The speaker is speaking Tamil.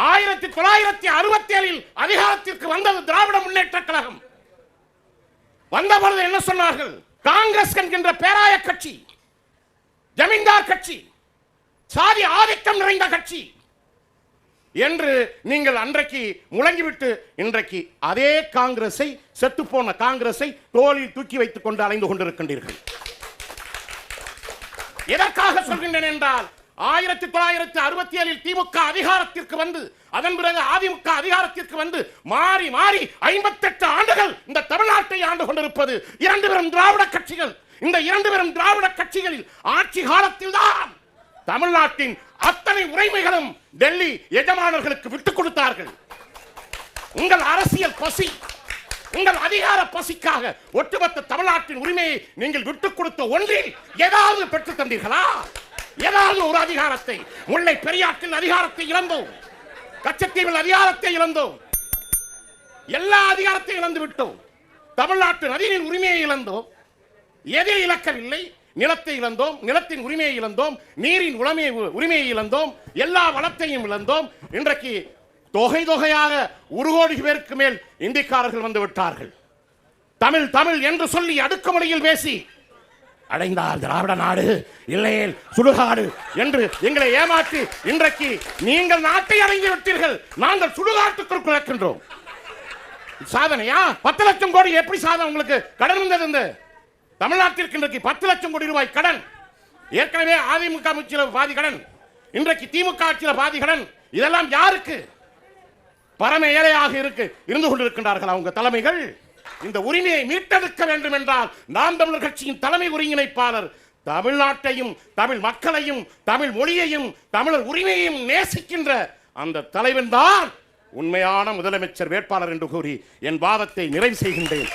1967 அதிகாரத்திற்கு வந்தது திராவிட முன்னேற்ற கழகம். வந்தபொழுது என்ன சொன்னார்கள்? காங்கிரஸ் என்கின்ற பேராய கட்சி, ஜமீன்தார் கட்சி, சாதி ஆதிக்கம் நிறைந்த கட்சி என்று நீங்கள் அன்றைக்கு முழங்கிவிட்டு இன்றைக்கு அதே காங்கிரஸை, செத்துப்போன காங்கிரஸை தோளில் தூக்கி வைத்துக் கொண்டு அலைந்து கொண்டிருக்கின்றீர்கள். எதற்காக சொல்கின்றேன் என்றால் 1967 திமுக அதிகாரத்திற்கு வந்து அதன் பிறகு அதிமுக அதிகாரத்திற்கு வந்து மாறி மாறி 58 ஆண்டுகள் இந்த தமிழ்நாட்டை ஆண்டு கொண்டிருப்பது இரண்டு பெரும் திராவிட கட்சிகள். இந்த இரண்டு பெரும் திராவிட கட்சிகளில் ஆட்சி காலத்தில் தான் தமிழ்நாட்டின் அத்தனை உரிமைகளும் டெல்லி எஜமானர்களுக்கு விட்டுக் கொடுத்தார்கள். உங்கள் அரசியல் பசி, உங்கள் அதிகார பசிக்காக ஒட்டுமொத்த தமிழ்நாட்டின் உரிமையை நீங்கள் விட்டுக் கொடுத்த ஒன்றில் ஏதாவது பெற்றுத் தந்தீர்களா? ஏதாவது ஒரு அதிகாரத்தை? முல்லை பெரியாற்றில் அதிகாரத்தை இழந்தோம், கச்சத்தீவில் அதிகாரத்தை இழந்தோம், எல்லா அதிகாரத்தையும் இழந்து விட்டோம். தமிழ்நாட்டு நதியின் உரிமையை இழந்தோம். எதில் இழக்கவில்லை? நிலத்தை இழந்தோம், நிலத்தின் உரிமையை இழந்தோம், நீரின் உரிமையை இழந்தோம், எல்லா வளத்தையும் இழந்தோம். இன்றைக்கு தொகை தொகையாக 1 கோடி பேருக்கு மேல் இந்திக்காரர்கள் வந்து விட்டார்கள். தமிழ் தமிழ் என்று சொல்லி அடுக்குமொழியில் பேசி அடைந்தார் திராவிட நாடு, இல்லையேல் சுடுகாடு என்று எங்களை ஏமாற்றி இன்றைக்கு நீங்கள் நாட்டை அடைந்து விட்டீர்கள், நாங்கள் சுடுகாட்டுக்குள் கிடக்கின்றோம். சாதனையா? 10 லட்சம் கோடி எப்படி சாதனை? உங்களுக்கு கடன் வந்தது தமிழ்நாட்டிற்கு இன்றைக்கு 10 லட்சம் கோடி ரூபாய் கடன். ஏற்கனவே அதிமுக ஆட்சியில் பாதி கடன், இன்றைக்கு திமுக ஆட்சியில் பாதி கடன். இதெல்லாம் யாருக்கு? பரம ஏழையாக இருந்து கொண்டிருக்கின்றார்கள் அவங்க தலைமைகள். இந்த உரிமையை மீட்டெடுக்க வேண்டும் என்றால் நாம் தமிழர் கட்சியின் தலைமை ஒருங்கிணைப்பாளர் தமிழ்நாட்டையும் தமிழ் மக்களையும் தமிழ் மொழியையும் தமிழர் உரிமையையும் நேசிக்கின்ற அந்த தலைவன் தான் உண்மையான முதலமைச்சர் வேட்பாளர் என்று கூறி என் வாதத்தை நிறைவு செய்கின்றேன்.